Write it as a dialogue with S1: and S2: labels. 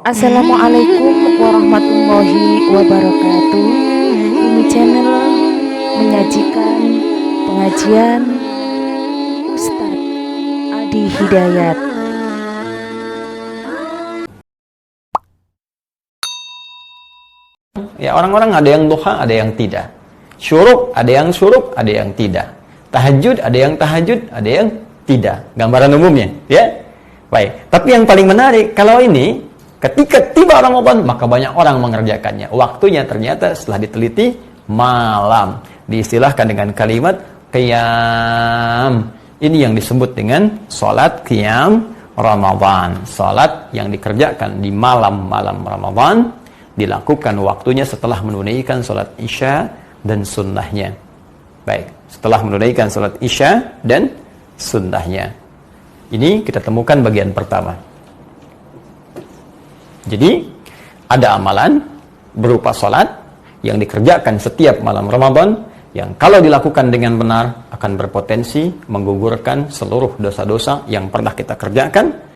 S1: Assalamualaikum warahmatullahi wabarakatuh. Bumi Channel menyajikan pengajian Ustadz Adi Hidayat.
S2: Ya, orang-orang ada yang duha, ada yang tidak. Syuruk, ada yang syuruk, ada yang tidak. Tahajud, ada yang tahajud, ada yang tidak. Gambaran umumnya, ya. Baik. Tapi yang paling menarik, kalau ini ketika tiba Ramadan, maka banyak orang mengerjakannya. Waktunya ternyata setelah diteliti malam. Diistilahkan dengan kalimat qiyam. Ini yang disebut dengan salat qiyam Ramadan. Salat yang dikerjakan di malam-malam Ramadan, dilakukan waktunya setelah menunaikan salat Isya dan sunnahnya. Baik, setelah menunaikan salat Isya dan sunnahnya. Ini kita temukan bagian pertama. Jadi, ada amalan berupa salat yang dikerjakan setiap malam Ramadan, yang kalau dilakukan dengan benar akan berpotensi menggugurkan seluruh dosa-dosa yang pernah kita kerjakan,